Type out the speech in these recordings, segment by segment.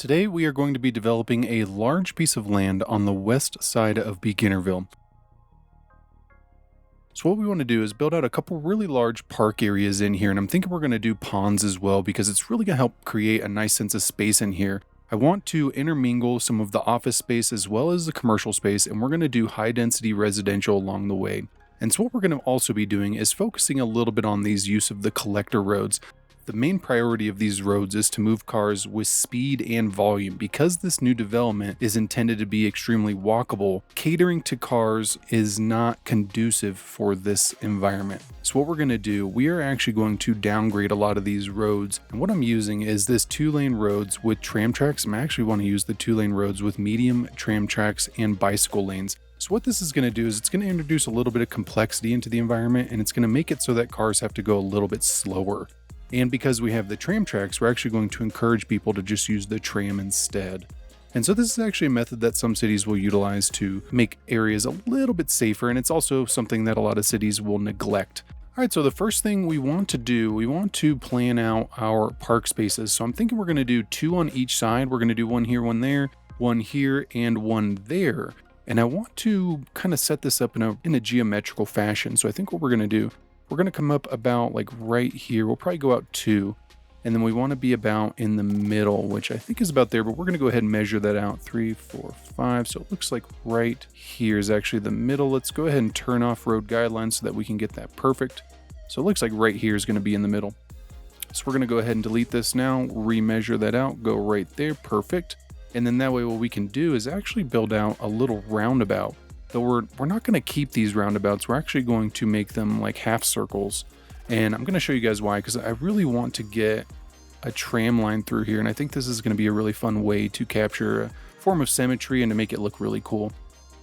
Today we are going to be developing a large piece of land on the west side of Beginnerville. So what we want to do is build out a couple really large park areas in here, and I'm thinking we're going to do ponds as well because it's really going to help create a nice sense of space in here. I want to intermingle some of the office space as well as the commercial space, and we're going to do high density residential along the way. And so what we're going to also be doing is focusing a little bit on these use of the collector roads. The main priority of these roads is to move cars with speed and volume. Because this new development is intended to be extremely walkable, catering to cars is not conducive for this environment. So what we're going to do, we are actually going to downgrade a lot of these roads. And what I'm using is this 2-lane roads with tram tracks. I actually want to use the 2-lane roads with medium tram tracks and bicycle lanes. So what this is going to do is it's going to introduce a little bit of complexity into the environment, and it's going to make it so that cars have to go a little bit slower. And because we have the tram tracks, we're actually going to encourage people to just use the tram instead. And so this is actually a method that some cities will utilize to make areas a little bit safer, and it's also something that a lot of cities will neglect. All right, so the first thing we want to do, we want to plan out our park spaces. So I'm thinking we're going to do 2 on each side. We're going to do 1 here, 1 there, 1 here, and 1 there. And I want to kind of set this up in a geometrical fashion. So I think what we're going to do, we're going to come up about like right here. We'll probably go out 2, and then we want to be about in the middle, which I think is about there, but we're going to go ahead and measure that out. 3, 4, 5. So it looks like right here is actually the middle. Let's go ahead and turn off road guidelines so that we can get that perfect. So it looks like right here is going to be in the middle. So we're going to go ahead and delete this now, remeasure that out, go right there. Perfect. And then that way what we can do is actually build out a little roundabout. Though we're not going to keep these roundabouts, we're actually going to make them like half circles. And I'm going to show you guys why, because I really want to get a tram line through here. And I think this is going to be a really fun way to capture a form of symmetry and to make it look really cool.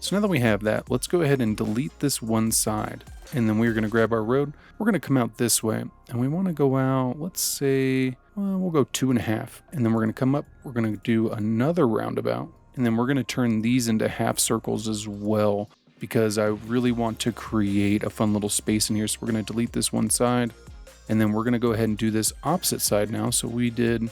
So now that we have that, let's go ahead and delete this one side. And then we're going to grab our road. We're going to come out this way. And we want to go out, let's say, well, we'll go 2.5. And then we're going to come up. We're going to do another roundabout. And then we're going to turn these into half circles as well, because I really want to create a fun little space in here. So we're going to delete this one side, and then we're going to go ahead and do this opposite side now. So we did,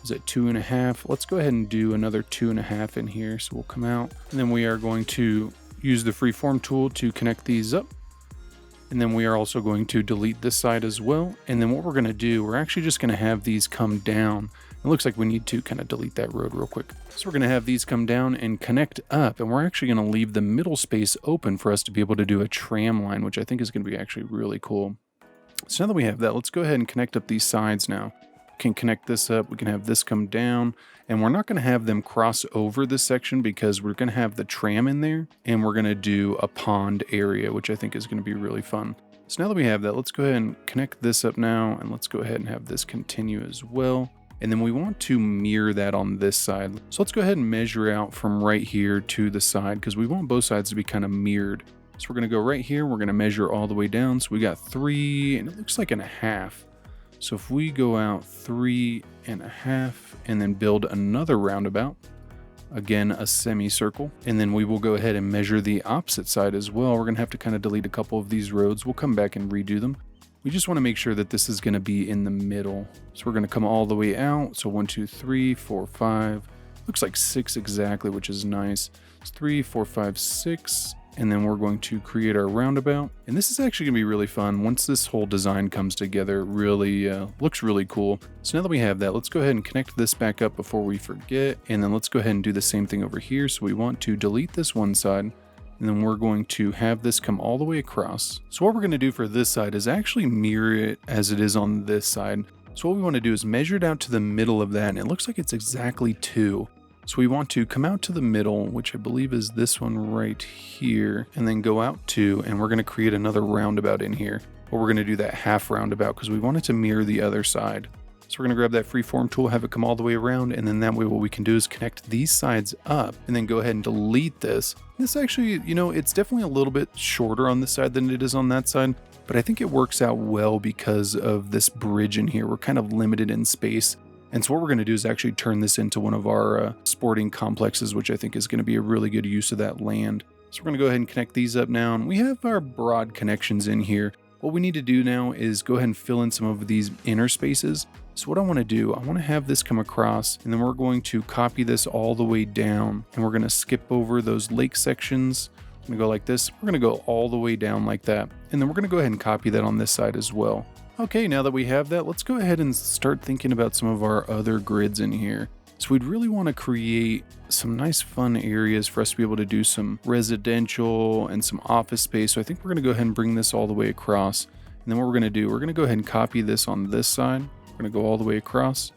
was it 2.5? Let's go ahead and do another 2.5 in here. So we'll come out, and then we are going to use the freeform tool to connect these up. And then we are also going to delete this side as well. And then what we're going to do, we're actually just going to have these come down. It looks like we need to kind of delete that road real quick. So we're going to have these come down and connect up, and we're actually going to leave the middle space open for us to be able to do a tram line, which I think is going to be actually really cool. So now that we have that, let's go ahead and connect up these sides now. We can connect this up, we can have this come down, and we're not going to have them cross over this section because we're going to have the tram in there, and we're going to do a pond area, which I think is going to be really fun. So now that we have that, let's go ahead and connect this up now, and let's go ahead and have this continue as well. And then we want to mirror that on this side. So let's go ahead and measure out from right here to the side, because we want both sides to be kind of mirrored. So we're going to go right here. We're going to measure all the way down. So we got 3, and it looks like 1/2. So if we go out 3.5 and then build another roundabout, again, a semicircle, and then we will go ahead and measure the opposite side as well. We're going to have to kind of delete a couple of these roads. We'll come back and redo them. We just want to make sure that this is going to be in the middle. So we're going to come all the way out. So 1, 2, 3, 4, 5. Looks like 6 exactly, which is nice. It's 3, 4, 5, 6. And then we're going to create our roundabout. And this is actually going to be really fun. Once this whole design comes together, it really looks really cool. So now that we have that, let's go ahead and connect this back up before we forget. And then let's go ahead and do the same thing over here. So we want to delete this one side. And then we're going to have this come all the way across. So what we're going to do for this side is actually mirror it as it is on this side. So what we want to do is measure it out to the middle of that, and it looks like it's exactly 2. So we want to come out to the middle, which I believe is this one right here, and then go out 2, and we're going to create another roundabout in here. But we're going to do that half roundabout because we want it to mirror the other side. So we're going to grab that freeform tool, have it come all the way around, and then that way what we can do is connect these sides up and then go ahead and delete this. This actually, it's definitely a little bit shorter on this side than it is on that side, but I think it works out well because of this bridge in here. We're kind of limited in space. And so what we're going to do is actually turn this into one of our sporting complexes, which I think is going to be a really good use of that land. So we're going to go ahead and connect these up now, and we have our broad connections in here. What we need to do now is go ahead and fill in some of these inner spaces. So what I want to do, I want to have this come across, and then we're going to copy this all the way down, and we're going to skip over those lake sections. I'm going to go like this. We're going to go all the way down like that, and then we're going to go ahead and copy that on this side as well. Okay, now that we have that, let's go ahead and start thinking about some of our other grids in here. So we'd really want to create some nice fun areas for us to be able to do some residential and some office space. So I think we're going to go ahead and bring this all the way across. And then what we're going to do, we're going to go ahead and copy this on this side. We're going to go all the way across,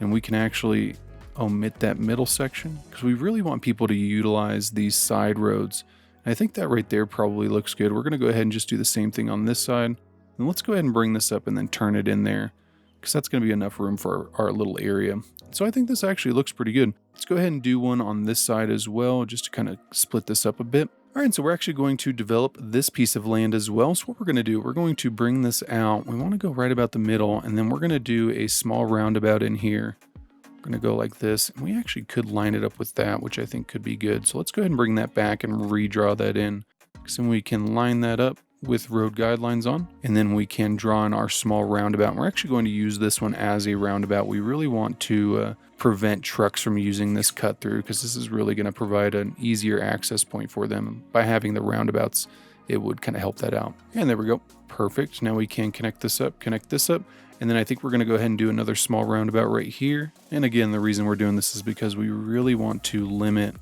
and we can actually omit that middle section because we really want people to utilize these side roads. And I think that right there probably looks good. We're going to go ahead and just do the same thing on this side. And let's go ahead and bring this up and then turn it in there because that's going to be enough room for our little area. So I think this actually looks pretty good. Let's go ahead and do one on this side as well, just to kind of split this up a bit. All right, so we're actually going to develop this piece of land as well. So what we're going to do, we're going to bring this out. We want to go right about the middle, and then we're going to do a small roundabout in here. We're going to go like this, and we actually could line it up with that, which I think could be good. So let's go ahead and bring that back and redraw that in. So then we can line that up with road guidelines on, and then we can draw in our small roundabout. We're actually going to use this one as a roundabout. We really want to prevent trucks from using this cut through because this is really going to provide an easier access point for them. By having the roundabouts, it would kind of help that out. And there we go. Perfect. Now we can connect this up, and then I think we're going to go ahead and do another small roundabout right here. And again, the reason we're doing this is because we really want to limit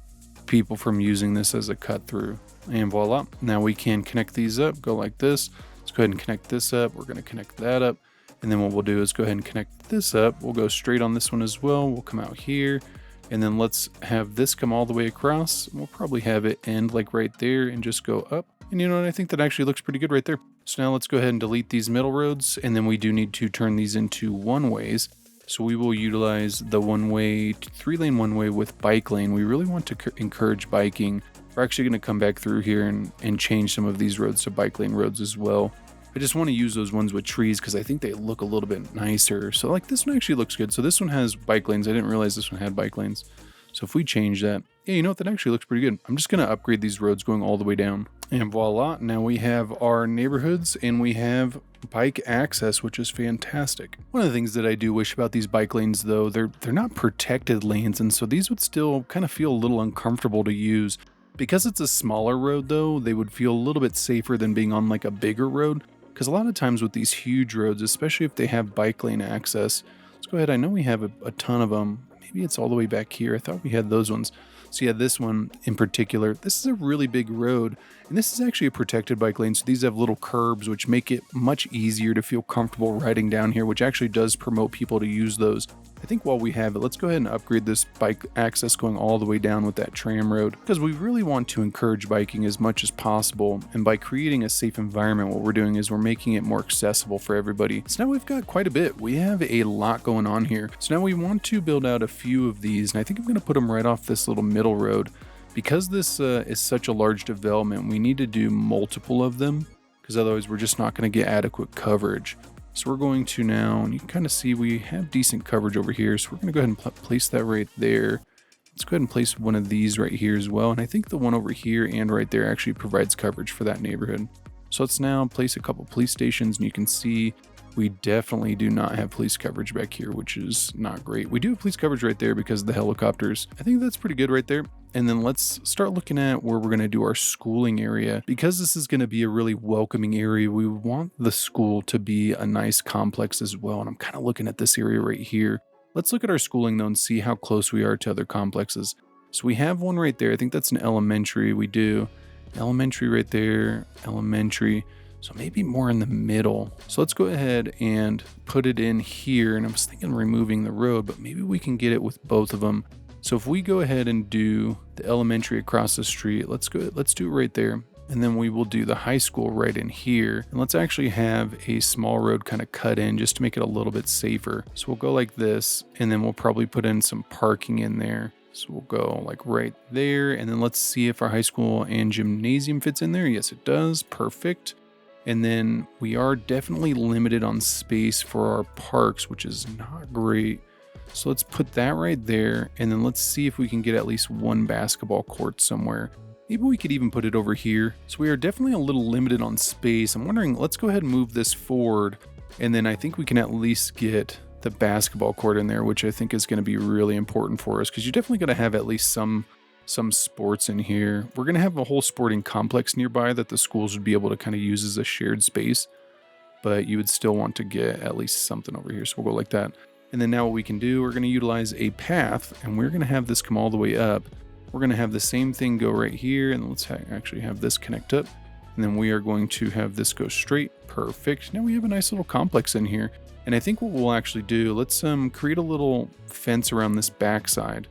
people from using this as a cut through. And voila, now we can connect these up, go like this. Let's go ahead and connect this up. We're going to connect that up. And then what we'll do is go ahead and connect this up. We'll go straight on this one as well. We'll come out here, and then let's have this come all the way across. We'll probably have it end like right there and just go up. And you know what? I think that actually looks pretty good right there. So now let's go ahead and delete these middle roads. And then we do need to turn these into one-ways. So we will utilize the one-way, 3-lane one-way with bike lane. We really want to encourage biking. We're actually going to come back through here and change some of these roads to bike lane roads as well. I just want to use those ones with trees because I think they look a little bit nicer. So like this one actually looks good. So this one has bike lanes. I didn't realize this one had bike lanes. So if we change that, yeah, you know what? That actually looks pretty good. I'm just going to upgrade these roads going all the way down. And voila, now we have our neighborhoods and we have bike access, which is fantastic. One of the things that I do wish about these bike lanes though, they're not protected lanes. And so these would still kind of feel a little uncomfortable to use. Because it's a smaller road though, they would feel a little bit safer than being on like a bigger road. Because a lot of times with these huge roads, especially if they have bike lane access, let's go ahead. I know we have a ton of them. Maybe it's all the way back here. I thought we had those ones. So yeah, this one in particular, this is a really big road, and this is actually a protected bike lane. So these have little curbs, which make it much easier to feel comfortable riding down here, which actually does promote people to use those. I think while we have it, let's go ahead and upgrade this bike access going all the way down with that tram road, because we really want to encourage biking as much as possible. And by creating a safe environment, what we're doing is we're making it more accessible for everybody. So now we've got quite a bit. We have a lot going on here. So now we want to build out a few of these, and I think I'm going to put them right off this little middle road. Because this is such a large development, we need to do multiple of them, because otherwise we're just not going to get adequate coverage. So we're going to now, and you can kind of see we have decent coverage over here. So we're going to go ahead and place that right there. Let's go ahead and place one of these right here as well. And I think the one over here and right there actually provides coverage for that neighborhood. So let's now place a couple police stations, and you can see we definitely do not have police coverage back here, which is not great. We do have police coverage right there because of the helicopters. I think that's pretty good right there. And then let's start looking at where we're going to do our schooling area. Because this is going to be a really welcoming area, we want the school to be a nice complex as well. And I'm kind of looking at this area right here. Let's look at our schooling though and see how close we are to other complexes. So we have one right there. I think that's an elementary. We do. Elementary right there. Elementary. So maybe more in the middle. So let's go ahead and put it in here. And I was thinking removing the road, but maybe we can get it with both of them. So if we go ahead and do the elementary across the street, let's do it right there. And then we will do the high school right in here. And let's actually have a small road kind of cut in just to make it a little bit safer. So we'll go like this, and then we'll probably put in some parking in there. So we'll go like right there. And then let's see if our high school and gymnasium fits in there. Yes, it does. Perfect. And then we are definitely limited on space for our parks, which is not great. So let's put that right there. And then let's see if we can get at least one basketball court somewhere. Maybe we could even put it over here. So we are definitely a little limited on space. I'm wondering, let's go ahead and move this forward. And then I think we can at least get the basketball court in there, which I think is going to be really important for us because you're definitely going to have at least some sports in here. We're going to have a whole sporting complex nearby that the schools would be able to kind of use as a shared space, but you would still want to get at least something over here. So we'll go like that. And then now what we can do, we're going to utilize a path, and we're going to have this come all the way up. We're going to have the same thing go right here, and let's actually have this connect up. And then we are going to have this go straight. Perfect. Now we have a nice little complex in here. And I think what we'll actually do, let's create a little fence around this backside.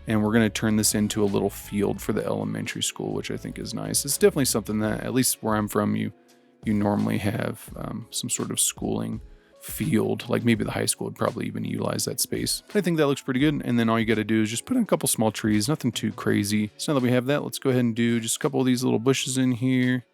And we're going to turn this into a little field for the elementary school, which I think is nice. It's definitely something that, at least where I'm from, you normally have some sort of schooling field. Like maybe the high school would probably even utilize that space. I think that looks pretty good. And then all you got to do is just put in a couple small trees, nothing too crazy. So now that we have that, let's go ahead and do just a couple of these little bushes in here.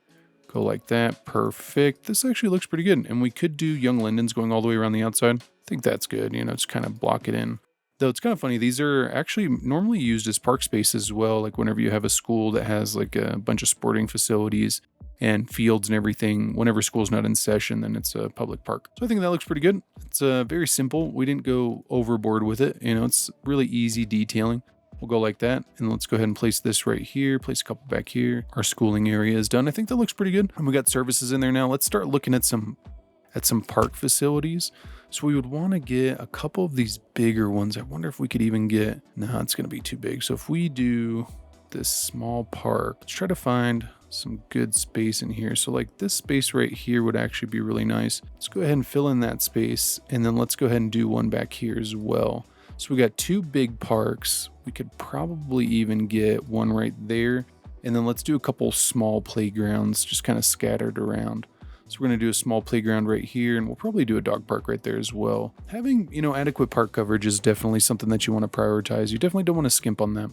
Go like that. Perfect. This actually looks pretty good. And we could do young lindens going all the way around the outside. I think that's good. You know, just kind of block it in. Though it's kind of funny, these are actually normally used as park spaces as well. Like whenever you have a school that has like a bunch of sporting facilities and fields and everything, whenever school's not in session, then it's a public park. So I think that looks pretty good. It's very simple. We didn't go overboard with it. You know, it's really easy detailing. We'll go like that. And let's go ahead and place this right here. Place a couple back here. Our schooling area is done. I think that looks pretty good. And we got services in there now. Let's start looking at some park facilities. So we would want to get a couple of these bigger ones. I wonder if we could even get, no, it's going to be too big. So if we do this small park, let's try to find some good space in here. So like this space right here would actually be really nice. Let's go ahead and fill in that space. And then let's go ahead and do one back here as well. So we got two big parks. We could probably even get one right there. And then let's do a couple small playgrounds just kind of scattered around. So we're going to do a small playground right here, and we'll probably do a dog park right there as well. Having, you know, adequate park coverage is definitely something that you want to prioritize. You definitely don't want to skimp on that.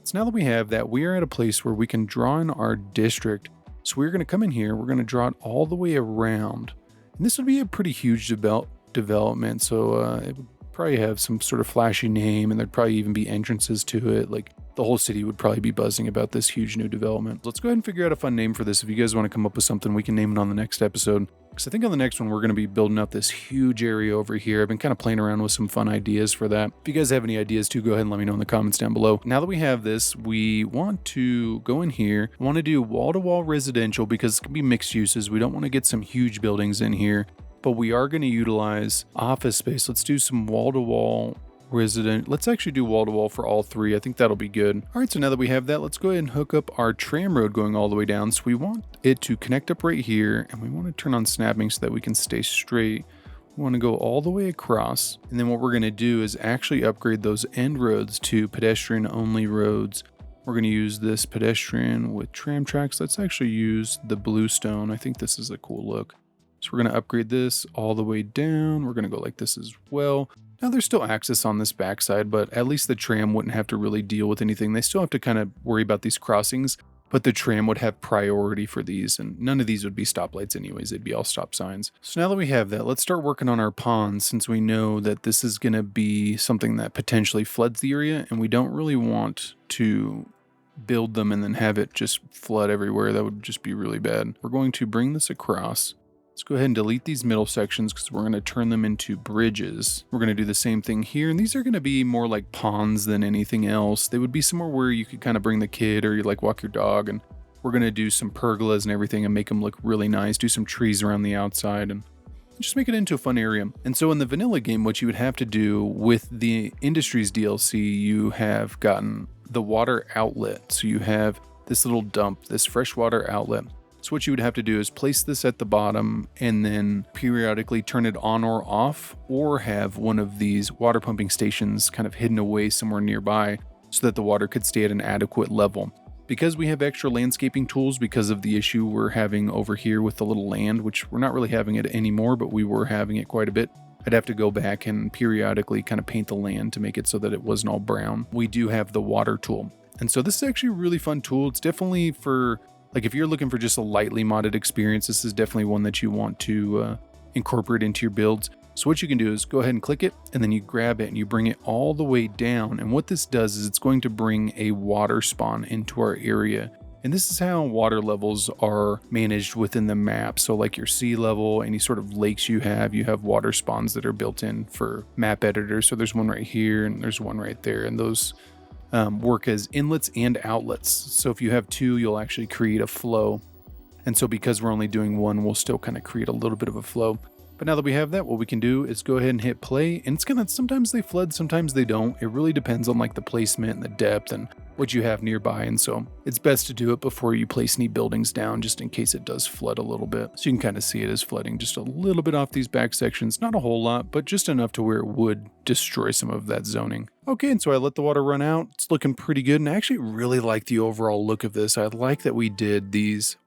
So now that we have that, we are at a place where we can draw in our district. So we're going to come in here, we're going to draw it all the way around. And this would be a pretty huge development. So it would probably have some sort of flashy name, and there'd probably even be entrances to it. Like the whole city would probably be buzzing about this huge new development. Let's go ahead and figure out a fun name for this. If you guys want to come up with something, we can name it on the next episode. Because I think on the next one, we're going to be building out this huge area over here. I've been kind of playing around with some fun ideas for that. If you guys have any ideas too, go ahead and let me know in the comments down below. Now that we have this, we want to go in here. We want to do wall-to-wall residential because it can be mixed uses. We don't want to get some huge buildings in here, but we are going to utilize office space. Let's do some wall-to-wall resident. Let's actually do wall-to-wall for all three. I think that'll be good. All right, so now that we have that, let's go ahead and hook up our tram road going all the way down. So we want it to connect up right here, and we want to turn on snapping so that we can stay straight. We want to go all the way across, and then what we're going to do is actually upgrade those end roads to pedestrian-only roads. We're going to use this pedestrian with tram tracks. Let's actually use the bluestone. I think this is a cool look. So we're going to upgrade this all the way down. We're going to go like this as well. Now there's still access on this backside, but at least the tram wouldn't have to really deal with anything. They still have to kind of worry about these crossings, but the tram would have priority for these, and none of these would be stoplights anyways. They'd be all stop signs. So now that we have that, let's start working on our ponds, since we know that this is going to be something that potentially floods the area, and we don't really want to build them and then have it just flood everywhere. That would just be really bad. We're going to bring this across. Let's go ahead and delete these middle sections because we're going to turn them into bridges. We're going to do the same thing here, and these are going to be more like ponds than anything else. They would be somewhere where you could kind of bring the kid or you like walk your dog, and we're going to do some pergolas and everything and make them look really nice. Do some trees around the outside and just make it into a fun area. And so in the vanilla game, what you would have to do with the Industries DLC, you have gotten the water outlet. So you have this little dump, this freshwater outlet. So what you would have to do is place this at the bottom and then periodically turn it on or off, or have one of these water pumping stations kind of hidden away somewhere nearby so that the water could stay at an adequate level. Because we have extra landscaping tools because of the issue we're having over here with the little land, which we're not really having it anymore, but we were having it quite a bit. I'd have to go back and periodically kind of paint the land to make it so that it wasn't all brown. We do have the water tool. And so this is actually a really fun tool. It's definitely for, like, if you're looking for just a lightly modded experience, this is definitely one that you want to incorporate into your builds. So what you can do is go ahead and click it, and then you grab it and you bring it all the way down. And what this does is it's going to bring a water spawn into our area. And this is how water levels are managed within the map. So like your sea level, any sort of lakes you have water spawns that are built in for map editors. So there's one right here and there's one right there. And those work as inlets and outlets. So if you have two, you'll actually create a flow. And so because we're only doing one, we'll still kind of create a little bit of a flow. But now that we have that, what we can do is go ahead and hit play, and it's gonna, sometimes they flood, sometimes they don't. It really depends on like the placement and the depth and what you have nearby. And so it's best to do it before you place any buildings down, just in case it does flood a little bit. So you can kind of see it as flooding just a little bit off these back sections, not a whole lot, but just enough to where it would destroy some of that zoning. Okay, and so I let the water run out. It's looking pretty good, and I actually really like the overall look of this. I like that we did these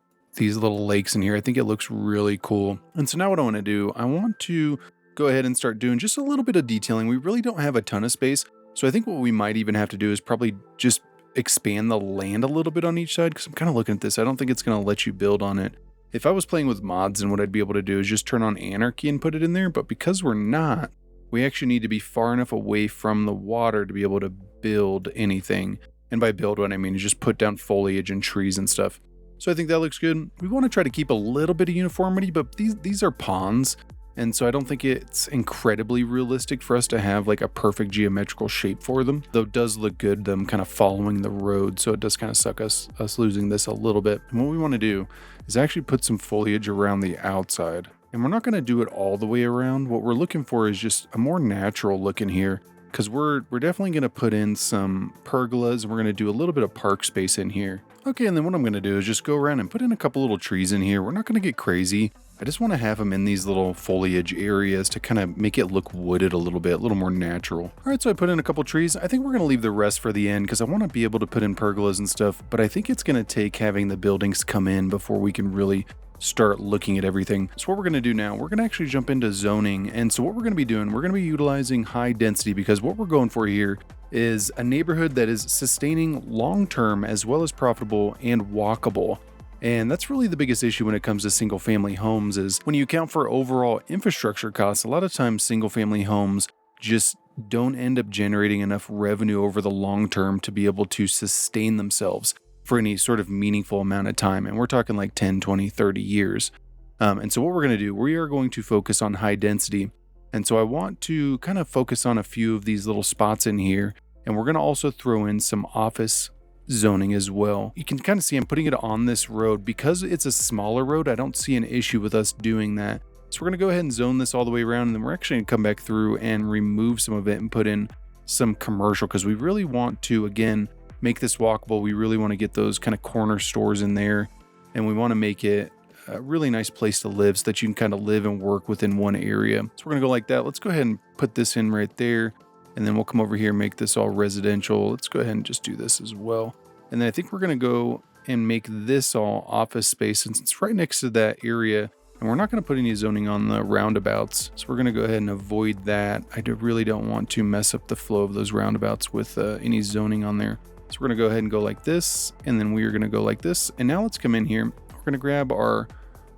little lakes in here. I think it looks really cool. And so now what I want to do, I want to go ahead and start doing just a little bit of detailing. We really don't have a ton of space. So I think what we might even have to do is probably just expand the land a little bit on each side, because I'm kind of looking at this. I don't think it's going to let you build on it. If I was playing with mods, and what I'd be able to do is just turn on anarchy and put it in there. But because we're not, we actually need to be far enough away from the water to be able to build anything. And by build, what I mean is just put down foliage and trees and stuff. So I think that looks good. We want to try to keep a little bit of uniformity, but these are ponds. And so I don't think it's incredibly realistic for us to have like a perfect geometrical shape for them, though it does look good, them kind of following the road. So it does kind of suck us losing this a little bit. And what we want to do is actually put some foliage around the outside. And we're not going to do it all the way around. What we're looking for is just a more natural look in here, because we're definitely going to put in some pergolas, and we're going to do a little bit of park space in here. Okay, and then what I'm going to do is just go around and put in a couple little trees in here. We're not going to get crazy. I just want to have them in these little foliage areas to kind of make it look wooded a little bit, a little more natural. All right, so I put in a couple trees. I think we're going to leave the rest for the end because I want to be able to put in pergolas and stuff, but I think it's going to take having the buildings come in before we can really start looking at everything. So what we're going to do now, we're going to actually jump into zoning. And so what we're going to be doing, we're going to be utilizing high density, because what we're going for here is a neighborhood that is sustaining long-term as well as profitable and walkable. And that's really the biggest issue when it comes to single family homes, is when you account for overall infrastructure costs, a lot of times single family homes just don't end up generating enough revenue over the long term to be able to sustain themselves for any sort of meaningful amount of time. And we're talking like 10, 20, 30 years. And so what we're going to do, we are going to focus on high density. And so I want to kind of focus on a few of these little spots in here. And we're going to also throw in some office zoning as well. You can kind of see I'm putting it on this road. Because it's a smaller road, I don't see an issue with us doing that. So we're going to go ahead and zone this all the way around. And then we're actually going to come back through and remove some of it and put in some commercial, because we really want to, again, make this walkable. We really want to get those kind of corner stores in there. And we want to make it a really nice place to live so that you can kind of live and work within one area. So we're going to go like that. Let's go ahead and put this in right there. And then we'll come over here and make this all residential. Let's go ahead and just do this as well. And then I think we're going to go and make this all office space, since it's right next to that area. And we're not going to put any zoning on the roundabouts. So we're going to go ahead and avoid that. I really don't want to mess up the flow of those roundabouts with any zoning on there. So we're going to go ahead and go like this. And then we are going to go like this. And now let's come in here. We're going to grab our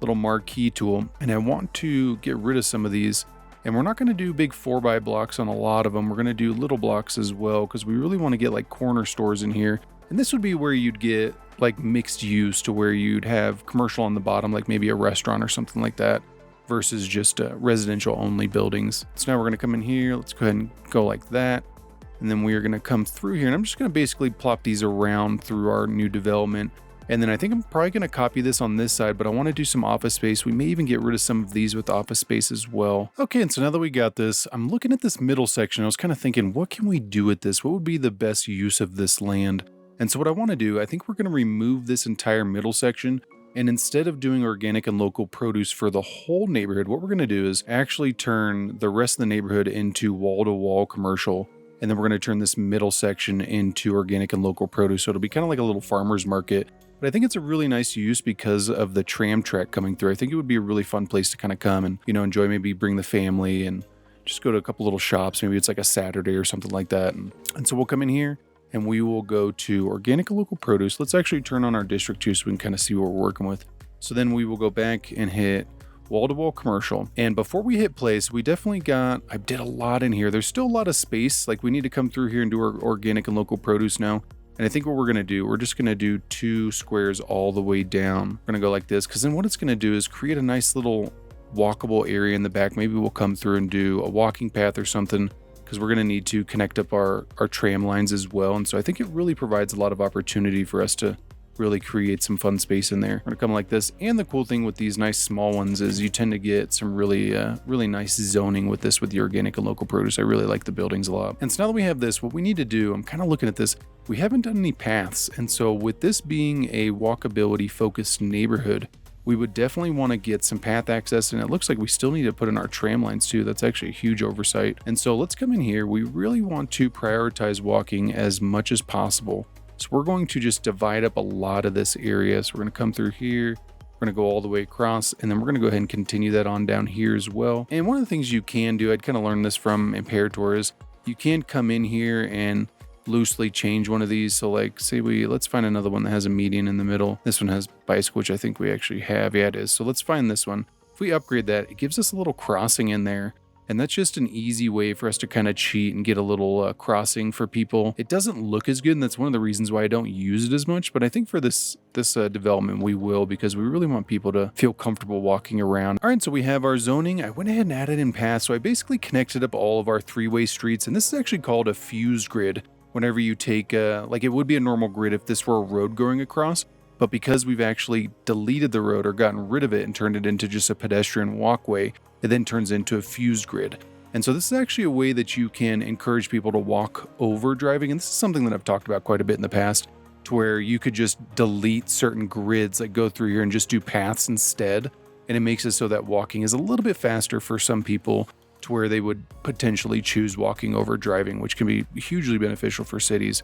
little marquee tool. And I want to get rid of some of these. And we're not going to do big 4x blocks on a lot of them. We're going to do little blocks as well, because we really want to get like corner stores in here. And this would be where you'd get like mixed use, to where you'd have commercial on the bottom, like maybe a restaurant or something like that, versus just residential only buildings. So now we're going to come in here. Let's go ahead and go like that. And then we are going to come through here, and I'm just going to basically plop these around through our new development. And then I think I'm probably going to copy this on this side, but I want to do some office space. We may even get rid of some of these with office space as well. Okay, and so now that we got this, I'm looking at this middle section. I was kind of thinking, what can we do with this? What would be the best use of this land? And so what I want to do, I think we're going to remove this entire middle section. And instead of doing organic and local produce for the whole neighborhood, what we're going to do is actually turn the rest of the neighborhood into wall-to-wall commercial. And then we're going to turn this middle section into organic and local produce. So it'll be kind of like a little farmer's market. But I think it's a really nice use because of the tram track coming through. I think it would be a really fun place to kind of come and, enjoy, maybe bring the family and just go to a couple little shops. Maybe it's like a Saturday or something like that. And so we'll come in here and we will go to organic and local produce. Let's actually turn on our district too, so we can kind of see what we're working with. So then we will go back and hit wall-to-wall commercial. And before we hit place, we definitely I did a lot in here. There's still a lot of space. Like we need to come through here and do our organic and local produce now. And I think what we're going to do, we're just going to do 2 squares all the way down. We're going to go like this, because then what it's going to do is create a nice little walkable area in the back. Maybe we'll come through and do a walking path or something, because we're going to need to connect up our tram lines as well. And so I think it really provides a lot of opportunity for us to really create some fun space in there. We're going to come like this. And the cool thing with these nice small ones is you tend to get some really nice zoning with this, with the organic and local produce. I really like the buildings a lot. And so now that we have this, what we need to do, I'm kind of looking at this, we haven't done any paths. And so with this being a walkability focused neighborhood, we would definitely want to get some path access, and it looks like we still need to put in our tram lines too. That's actually a huge oversight. And so let's come in here. We really want to prioritize walking as much as possible. So we're going to just divide up a lot of this area. So we're going to come through here. We're going to go all the way across, and then we're going to go ahead and continue that on down here as well. And one of the things you can do, I'd kind of learned this from Imperator, is you can come in here and loosely change one of these. So like say let's find another one that has a median in the middle. This one has bicycle, which I think we actually have. Yeah, it is. So let's find this one. If we upgrade that, it gives us a little crossing in there. And that's just an easy way for us to kind of cheat and get a little crossing for people. It doesn't look as good, and that's one of the reasons why I don't use it as much. But I think for this development, we will, because we really want people to feel comfortable walking around. All right, so we have our zoning. I went ahead and added in paths. So I basically connected up all of our 3-way streets, and this is actually called a fused grid. Whenever you take, like it would be a normal grid if this were a road going across. But because we've actually deleted the road or gotten rid of it and turned it into just a pedestrian walkway, it then turns into a fused grid. And so this is actually a way that you can encourage people to walk over driving. And this is something that I've talked about quite a bit in the past, to where you could just delete certain grids that go through here and just do paths instead. And it makes it so that walking is a little bit faster for some people, to where they would potentially choose walking over driving, which can be hugely beneficial for cities.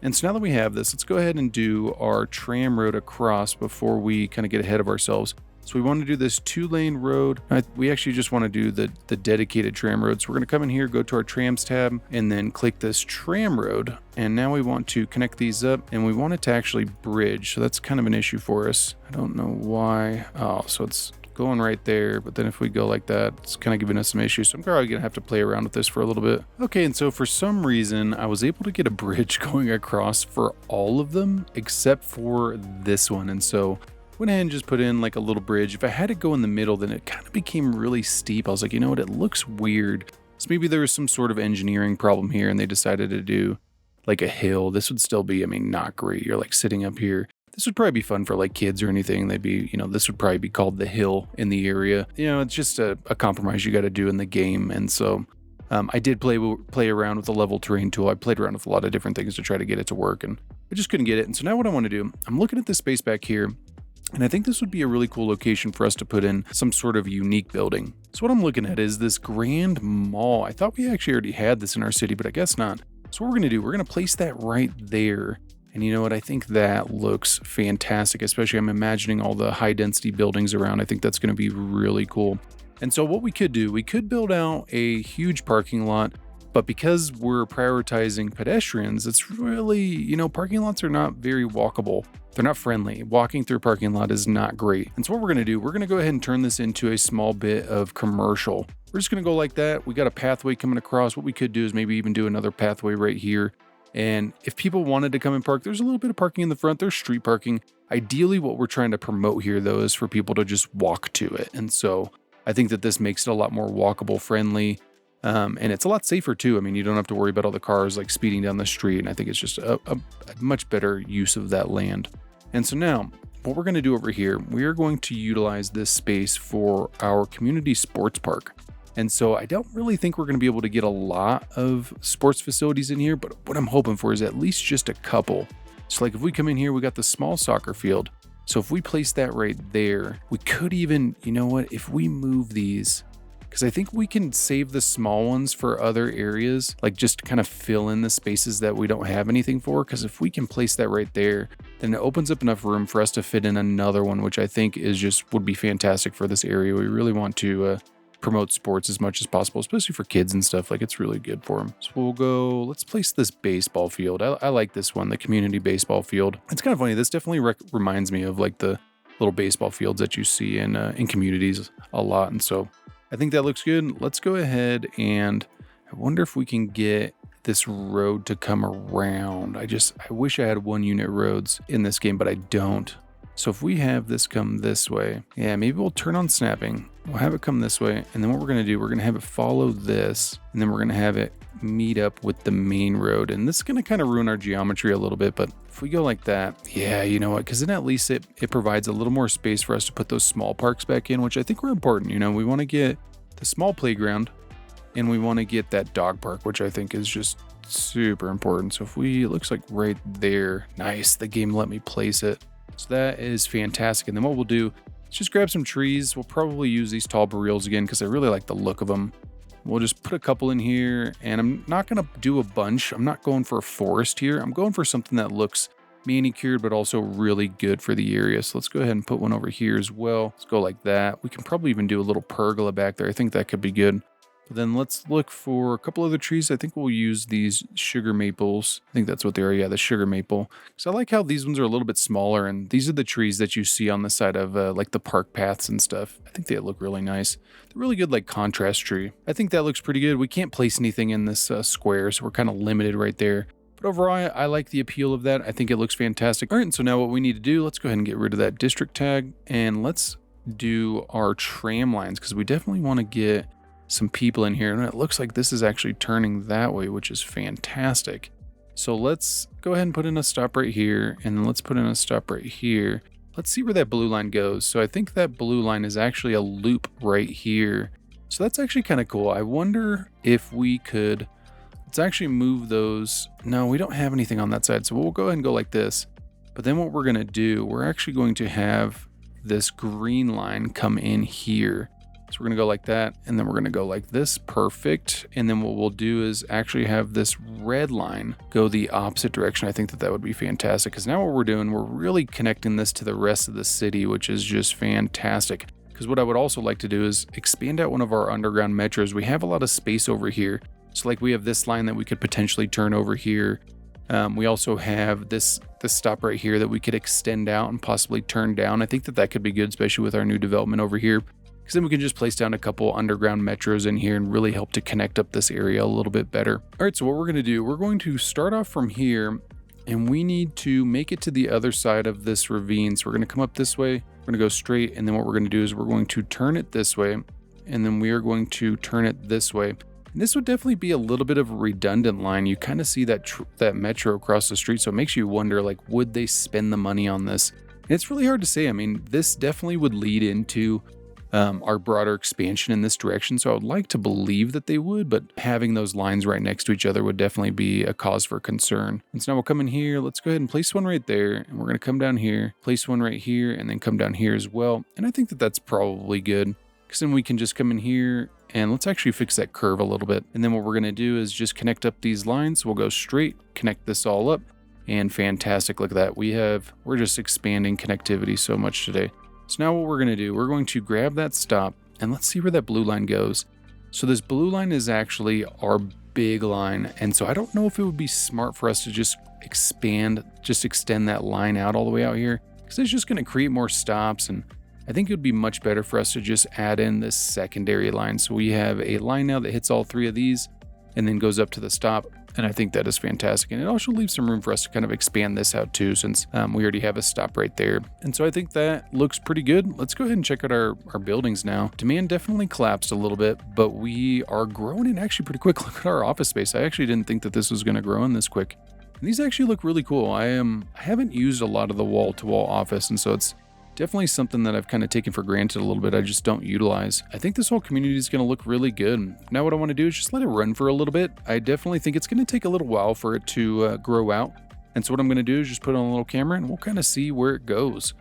And so now that we have this, let's go ahead and do our tram road across before we kind of get ahead of ourselves. So we want to do this 2-lane road. We actually just want to do the dedicated tram road. So we're going to come in here, go to our trams tab, and then click this tram road. And now we want to connect these up, and we want it to actually bridge. So that's kind of an issue for us. I don't know why. Oh, so it's going right there, but then if we go like that, it's kind of giving us some issues. So I'm probably gonna have to play around with this for a little bit. Okay, and so for some reason I was able to get a bridge going across for all of them except for this one. And so went ahead and just put in like a little bridge. If I had it go in the middle, then it kind of became really steep. I was like, you know what, it looks weird. So maybe there was some sort of engineering problem here and they decided to do like a hill. This would still be, I mean, not great. You're like sitting up here. This would probably be fun for like kids or anything. They'd be, this would probably be called the hill in the area. It's just a compromise you got to do in the game. And so I did play around with the level terrain tool. I played around with a lot of different things to try to get it to work, and I just couldn't get it. And so now what I want to do, I'm looking at this space back here, and I think this would be a really cool location for us to put in some sort of unique building. So what I'm looking at is this grand mall. I thought we actually already had this in our city, but I guess not. So what we're going to do, we're going to place that right there. And you know what? I think that looks fantastic, especially I'm imagining all the high density buildings around. I think that's going to be really cool. And so what we could do, we could build out a huge parking lot, but because we're prioritizing pedestrians, it's really, parking lots are not very walkable. They're not friendly. Walking through a parking lot is not great. And so what we're going to do, we're going to go ahead and turn this into a small bit of commercial. We're just going to go like that. We got a pathway coming across. What we could do is maybe even do another pathway right here. And if people wanted to come and park, there's a little bit of parking in the front. There's street parking. Ideally, what we're trying to promote here, though, is for people to just walk to it. And so I think that this makes it a lot more walkable friendly. And it's a lot safer, too. I mean, you don't have to worry about all the cars like speeding down the street. And I think it's just a much better use of that land. And so now what we're going to do over here, we are going to utilize this space for our community sports park. And so I don't really think we're going to be able to get a lot of sports facilities in here, but what I'm hoping for is at least just a couple. So like if we come in here, we got the small soccer field. So if we place that right there, we could even, if we move these, because I think we can save the small ones for other areas, like just kind of fill in the spaces that we don't have anything for. Because if we can place that right there, then it opens up enough room for us to fit in another one, which I think would be fantastic for this area. We really want to promote sports as much as possible, especially for kids and stuff. Like it's really good for them. So we'll go, let's place this baseball field. I like this one, the community baseball field. It's kind of funny. This definitely reminds me of like the little baseball fields that you see in communities a lot. And so I think that looks good. Let's go ahead and I wonder if we can get this road to come around. I wish I had 1-unit roads in this game, but I don't. So if we have this come this way, yeah, maybe we'll turn on snapping. We'll have it come this way. And then what we're going to do, we're going to have it follow this. And then we're going to have it meet up with the main road. And this is going to kind of ruin our geometry a little bit. But if we go like that, yeah, you know what? Because then at least it provides a little more space for us to put those small parks back in, which I think are important. You know, we want to get the small playground and we want to get that dog park, which I think is just super important. So if it looks like right there, nice. The game let me place it. So that is fantastic. And then what we'll do is just grab some trees. We'll probably use these tall boreals again because I really like the look of them. We'll just put a couple in here, and I'm not going to do a bunch. I'm not going for a forest here. I'm going for something that looks manicured, but also really good for the area. So let's go ahead and put one over here as well. Let's go like that. We can probably even do a little pergola back there. I think that could be good. But then let's look for a couple other trees. I think we'll use these sugar maples. I think that's what they are. Yeah, the sugar maple. So I like how these ones are a little bit smaller, and these are the trees that you see on the side of like the park paths and stuff. I think they look really nice. They're really good, like contrast tree. I think that looks pretty good. We can't place anything in this square, so we're kind of limited right there. But overall, I like the appeal of that. I think it looks fantastic. All right, and so now what we need to do, let's go ahead and get rid of that district tag, and let's do our tram lines, because we definitely want to get some people in here, and it looks like this is actually turning that way, which is fantastic. So let's go ahead and put in a stop right here, and then let's put in a stop right here. Let's see where that blue line goes. So I think that blue line is actually a loop right here. So that's actually kind of cool. I wonder if we could, let's actually move those. No, we don't have anything on that side, so we'll go ahead and go like this. But then what we're going to do, we're actually going to have this green line come in here. So we're going to go like that, and then we're going to go like this. Perfect. And then what we'll do is actually have this red line go the opposite direction. I think that would be fantastic, because now what we're doing, we're really connecting this to the rest of the city, which is just fantastic. Because what I would also like to do is expand out one of our underground metros. We have a lot of space over here. So like we have this line that we could potentially turn over here. We also have this stop right here that we could extend out and possibly turn down. I think that could be good, especially with our new development over here. Because then we can just place down a couple underground metros in here and really help to connect up this area a little bit better. All right, so what we're going to do, we're going to start off from here, and we need to make it to the other side of this ravine. So we're going to come up this way, we're going to go straight, and then what we're going to do is we're going to turn it this way, and then we are going to turn it this way. And this would definitely be a little bit of a redundant line. You kind of see that metro across the street, so it makes you wonder, like, would they spend the money on this? And it's really hard to say. I mean, this definitely would lead into our broader expansion in this direction. So I would like to believe that they would, but having those lines right next to each other would definitely be a cause for concern. And so now we'll come in here. Let's go ahead and place one right there. And we're going to come down here, place one right here, and then come down here as well. And I think that that's probably good, because then we can just come in here and let's actually fix that curve a little bit. And then what we're going to do is just connect up these lines. We'll go straight, connect this all up, and fantastic. Look at that. We're just expanding connectivity so much today. So now what we're going to do, we're going to grab that stop, and let's see where that blue line goes. So this blue line is actually our big line, and so I don't know if it would be smart for us to just extend that line out all the way out here, because it's just going to create more stops, and I think it would be much better for us to just add in this secondary line. So we have a line now that hits all three of these and then goes up to the stop. And I think that is fantastic. And it also leaves some room for us to kind of expand this out too, since we already have a stop right there. And so I think that looks pretty good. Let's go ahead and check out our buildings now. Demand definitely collapsed a little bit, but we are growing in actually pretty quick. Look at our office space. I actually didn't think that this was going to grow in this quick. And these actually look really cool. I haven't used a lot of the wall-to-wall office, and so it's definitely something that I've kind of taken for granted a little bit. I just don't utilize. I think this whole community is going to look really good. Now what I want to do is just let it run for a little bit. I definitely think it's going to take a little while for it to grow out. And so what I'm going to do is just put on a little camera and we'll kind of see where it goes.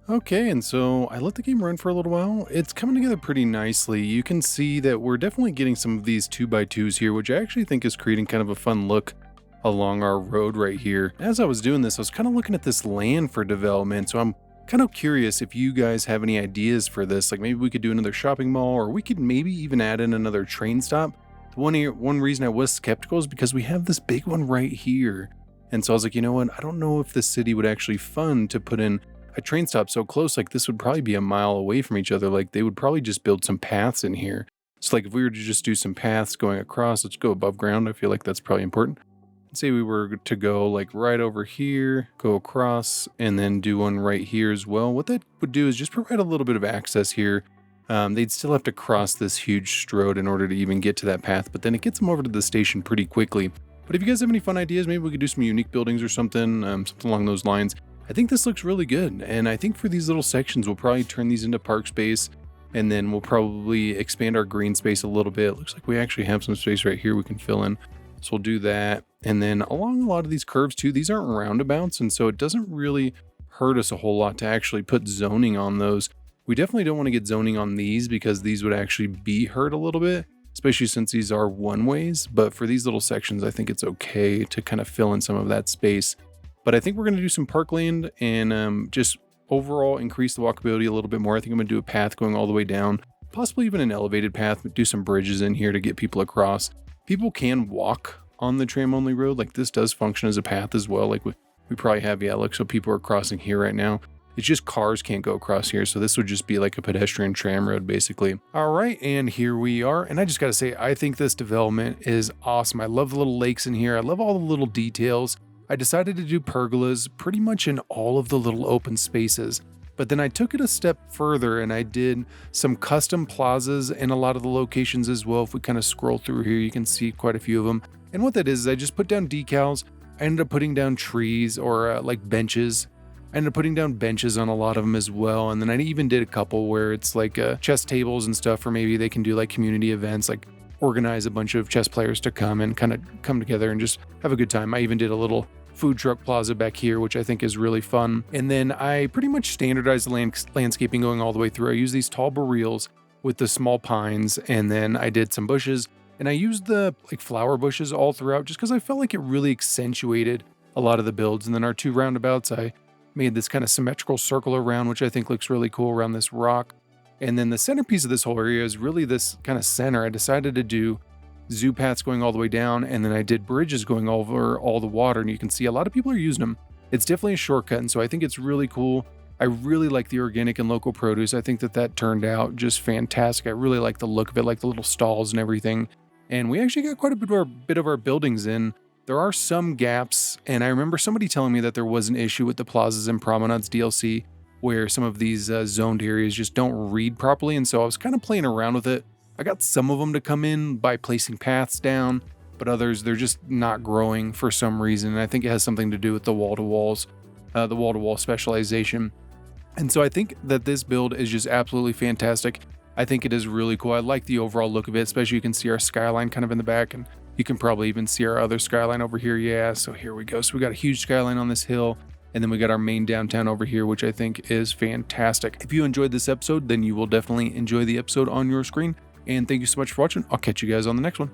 Okay, and so I let the game run for a little while. It's coming together pretty nicely. You can see that we're definitely getting some of these 2x2s here, which I actually think is creating kind of a fun look along our road right here. As I was doing this, I was kind of looking at this land for development, so I'm kind of curious if you guys have any ideas for this. Like maybe we could do another shopping mall, or we could maybe even add in another train stop. One reason I was skeptical is because we have this big one right here. And so I was like, you know what? I don't know if the city would actually fund to put in a train stop so close. Like this would probably be a mile away from each other. Like they would probably just build some paths in here. So like if we were to just do some paths going across, let's go above ground. I feel like that's probably important. Say we were to go like right over here, go across, and then do one right here as well. What that would do is just provide a little bit of access here. They'd still have to cross this huge road in order to even get to that path, but then it gets them over to the station pretty quickly. But if you guys have any fun ideas, maybe we could do some unique buildings or something, something along those lines. I think this looks really good, and I think for these little sections, we'll probably turn these into park space, and then we'll probably expand our green space a little bit. It looks like we actually have some space right here we can fill in. So we'll do that. And then along a lot of these curves too, these aren't roundabouts, and so it doesn't really hurt us a whole lot to actually put zoning on those. We definitely don't want to get zoning on these because these would actually be hurt a little bit, especially since these are one ways. But for these little sections, I think it's okay to kind of fill in some of that space. But I think we're going to do some parkland and just overall increase the walkability a little bit more. I think I'm going to do a path going all the way down, possibly even an elevated path, but do some bridges in here to get people across. People can walk on the tram only road. Like this does function as a path as well. Like we probably have, yeah, look, so people are crossing here right now. It's just cars can't go across here. So this would just be like a pedestrian tram road, basically. All right, and here we are. And I just got to say, I think this development is awesome. I love the little lakes in here. I love all the little details. I decided to do pergolas pretty much in all of the little open spaces. But then I took it a step further and I did some custom plazas in a lot of the locations as well. If we kind of scroll through here, you can see quite a few of them. And what that is I just put down decals. I ended up putting down trees or like benches. I ended up putting down benches on a lot of them as well. And then I even did a couple where it's like chess tables and stuff, or maybe they can do like community events, like organize a bunch of chess players to come and kind of come together and just have a good time. I even did a little food truck plaza back here, which I think is really fun. And then I pretty much standardized the landscaping going all the way through. I used these tall boreals with the small pines, and then I did some bushes, and I used the like flower bushes all throughout just because I felt like it really accentuated a lot of the builds. And then our two roundabouts, I made this kind of symmetrical circle around, which I think looks really cool around this rock. And then the centerpiece of this whole area is really this kind of center. I decided to do zoo paths going all the way down, and then I did bridges going over all the water, and you can see a lot of people are using them. It's definitely a shortcut, and so I think it's really cool. I really like the organic and local produce. I think that turned out just fantastic. I really like the look of it, like the little stalls and everything. And we actually got quite a bit of our buildings in. There are some gaps, and I remember somebody telling me that there was an issue with the Plazas and Promenades DLC where some of these zoned areas just don't read properly, and so I was kind of playing around with it. I got some of them to come in by placing paths down, but others, they're just not growing for some reason. And I think it has something to do with the wall-to-wall specialization. And so I think that this build is just absolutely fantastic. I think it is really cool. I like the overall look of it, especially you can see our skyline kind of in the back, and you can probably even see our other skyline over here. Yeah, so here we go. So we got a huge skyline on this hill, and then we got our main downtown over here, which I think is fantastic. If you enjoyed this episode, then you will definitely enjoy the episode on your screen. And thank you so much for watching. I'll catch you guys on the next one.